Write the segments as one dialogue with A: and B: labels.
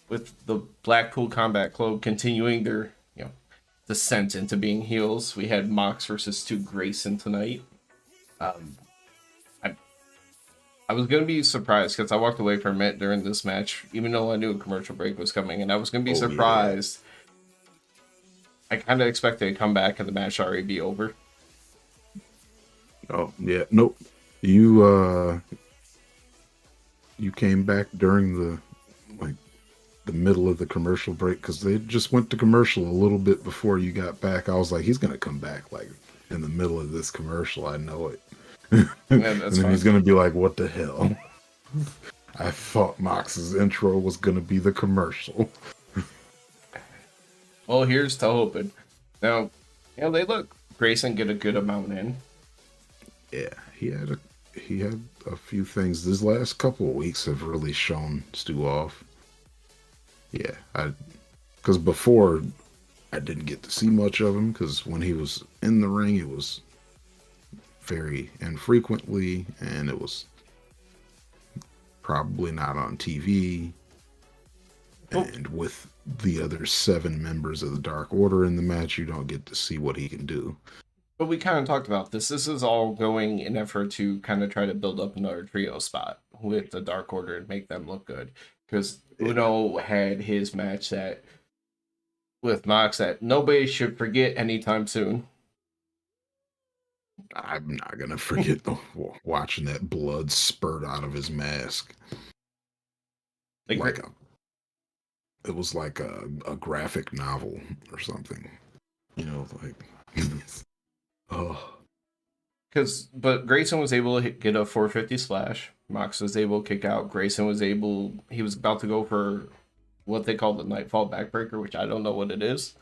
A: with the Blackpool Combat Club continuing their, descent into being heels, we had Mox versus Stu Grayson tonight. Um, I I was gonna be surprised because I walked away from it during this match, even though I knew a commercial break was coming, and I was gonna be
B: Oh yeah.
A: surprised. I kind of expected to come back and the match already be over.
B: Oh yeah. Nope. You you came back during the middle of the commercial break because they just went to commercial a little bit before you got back. I was like, he's gonna come back like in the middle of this commercial. I know it. And
A: Yeah, that's
B: then
A: fine.
B: he's gonna be like, what the hell? I thought Mox's intro was gonna be the commercial.
A: Well, here's to hoping. Now, they look Grayson get a good amount in.
B: Yeah, he had a few things. These last couple of weeks have really shown Stu off. Yeah, because before I didn't get to see much of him because when he was in the ring, it was very infrequently, and it was probably not on TV. And with the other 7 members of the Dark Order in the match, you don't get to see what he can do.
A: But we kind of talked about this. This is all going in effort to kind of try to build up another trio spot with the Dark Order and make them look good. Because Uno had his match with Mox that nobody should forget anytime soon.
B: I'm not gonna forget watching that blood spurt out of his mask. It was like a graphic novel or something. Oh.
A: But Grayson was able to get a 450 splash. Mox was able to kick out. Grayson was about to go for what they call the Nightfall backbreaker, which I don't know what it is.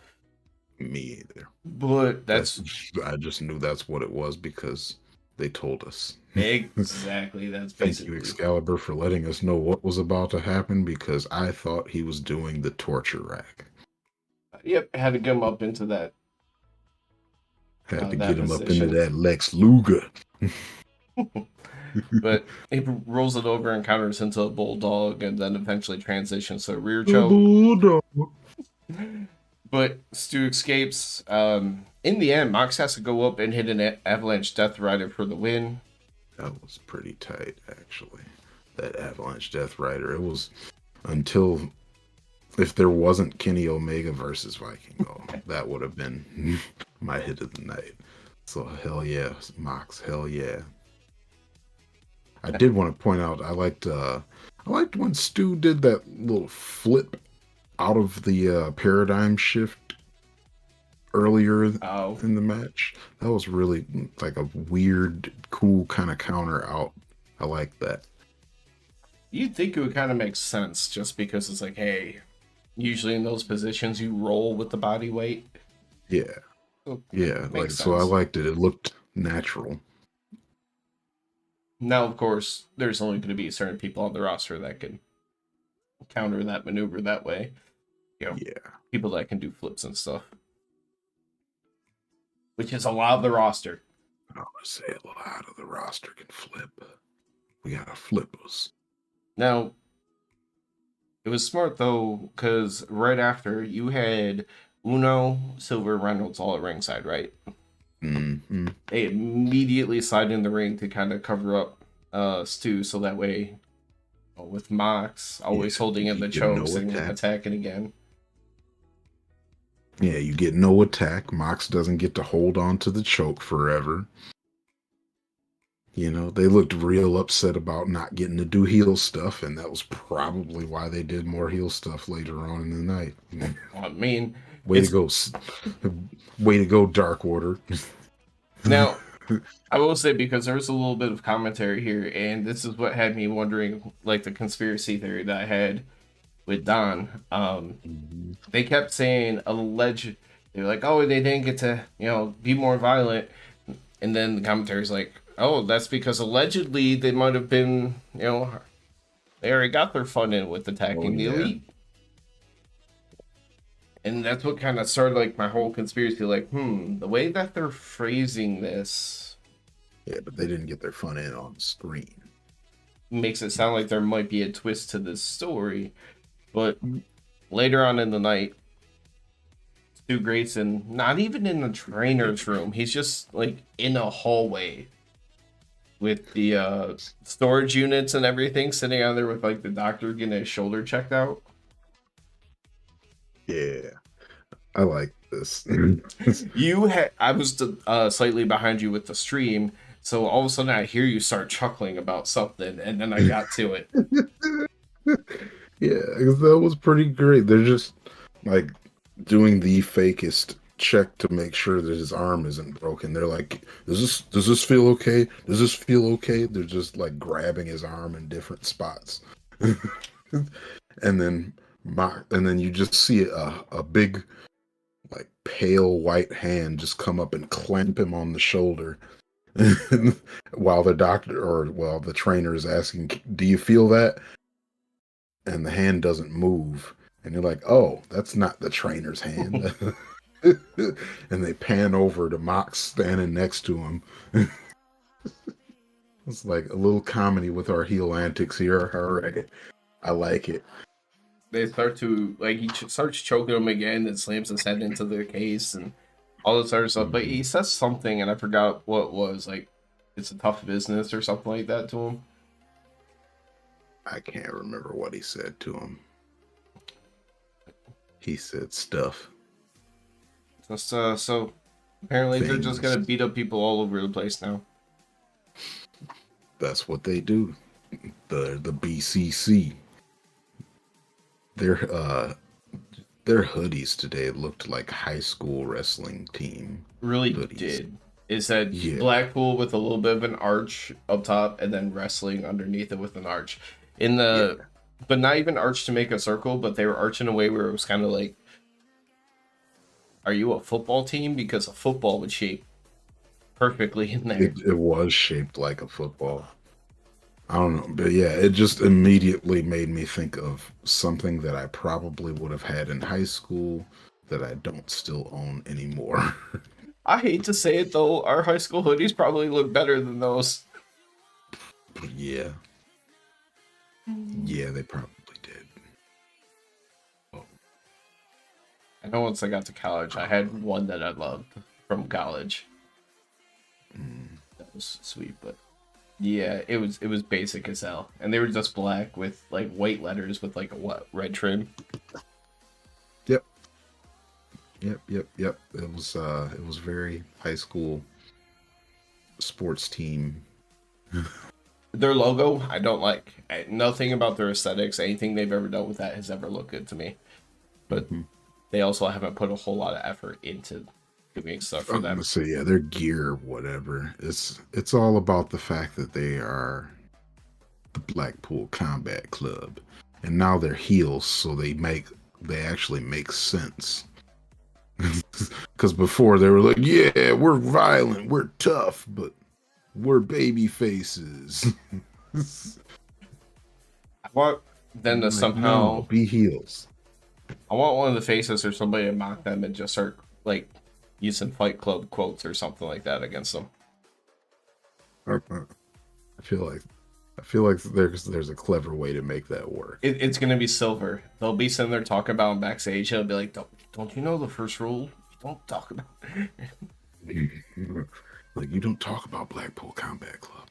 B: Me either.
A: But
B: I just knew that's what it was because they told us.
A: Exactly. That's basically.
B: Thank you, Excalibur, for letting us know what was about to happen because I thought he was doing the torture rack.
A: Yep, had to get him up into that.
B: Had to get him up into that Lex Luger.
A: But he rolls it over and counters into a bulldog and then eventually transitions to a rear choke. But Stu escapes. In the end, Mox has to go up and hit an Avalanche Death Rider for the win.
B: That was pretty tight, actually. That Avalanche Death Rider. It was until if there wasn't Kenny Omega versus Vikingo, that would have been my hit of the night. So hell yeah, Mox, hell yeah. I did want to point out I liked when Stu did that little flip out of the paradigm shift earlier in the match. That was really like a weird, cool kind of counter out. I like that.
A: You'd think it would kind of make sense just because it's like, hey, usually in those positions you roll with the body weight.
B: Yeah. Yeah, like sense. So I liked it. It looked natural.
A: Now, of course, there's only going to be certain people on the roster that can counter that maneuver that way. Yeah. People that can do flips and stuff. Which is a lot of the roster.
B: I would say a lot of the roster can flip. We gotta flip us.
A: Now, it was smart though, because right after you had Uno, Silver, Reynolds all at ringside, right?
B: Mm-hmm.
A: They immediately slide in the ring to kind of cover up Stu, so that way, with Mox always holding in the chokes and attacking again.
B: Yeah, you get no attack. Mox doesn't get to hold on to the choke forever. They looked real upset about not getting to do heel stuff, and that was probably why they did more heel stuff later on in the night.
A: I mean,
B: way to go, Dark Order.
A: Now, I will say, because there was a little bit of commentary here, and this is what had me wondering, like the conspiracy theory that I had with Don. They kept saying alleged. They're like, oh, they didn't get to, be more violent. And then the commentary's like, oh, that's because allegedly they might have been, they already got their fun in with attacking the elite. And that's what kind of started like my whole conspiracy, like, the way that they're phrasing this.
B: Yeah, but they didn't get their fun in on screen.
A: Makes it sound like there might be a twist to this story. But later on in the night, Stu Grayson, not even in the trainer's room, he's just like in a hallway with the storage units and everything, sitting out there with like the doctor getting his shoulder checked out.
B: Yeah, I like this.
A: I was slightly behind you with the stream, so all of a sudden I hear you start chuckling about something, and then I got to it.
B: Yeah, 'cause that was pretty great. They're just like doing the fakest check to make sure that his arm isn't broken. They're like, does this feel okay? Does this feel okay? They're just like grabbing his arm in different spots. and then you just see a big like pale white hand just come up and clamp him on the shoulder. while the trainer is asking, do you feel that? And the hand doesn't move. And you're like, oh, that's not the trainer's hand. And they pan over to Mox standing next to him. It's like a little comedy with our heel antics here. All right. I like it.
A: They start to like he starts choking him again and slams his head into the case and all this other stuff. But he says something and I forgot what it was. Like it's a tough business or something like that to him.
B: I can't remember what he said to him. He said stuff.
A: So apparently they're just gonna beat up people all over the place now.
B: That's what they do. The BCC. Their hoodies today looked like high school wrestling team.
A: Really
B: hoodies.
A: Did. Is that Blackpool with a little bit of an arch up top and then wrestling underneath it with an arch. But not even arch to make a circle, but they were arched in a way where it was kind of like, are you a football team? Because a football would shape perfectly in there.
B: It was shaped like a football. I don't know, but yeah, it just immediately made me think of something that I probably would have had in high school that I don't still own anymore.
A: I hate to say it though, our high school hoodies probably look better than those.
B: Yeah. Yeah, they probably did.
A: Oh. I know once I got to college, I had one that I loved from college. That was sweet, but yeah, it was basic as hell, and they were just black with like white letters with like a red trim.
B: Yep. It was very high school sports team.
A: Their logo, I don't like. Nothing about their aesthetics, anything they've ever done with that has ever looked good to me. But they also haven't put a whole lot of effort into doing stuff for them.
B: So yeah, their gear, whatever. It's all about the fact that they are the Blackpool Combat Club, and now they're heels, so they actually make sense. Because before they were like, yeah, we're violent, we're tough, but we're baby faces.
A: I want them to somehow
B: be heels.
A: I want one of the faces or somebody to mock them and just start like using Fight Club quotes or something like that against them.
B: I feel like there's a clever way to make that work.
A: It's gonna be Silver. They'll be sitting there talking about him backstage. He'll be like, "Don't you know the first rule? You don't talk about."
B: Like, you don't talk about Blackpool Combat Club.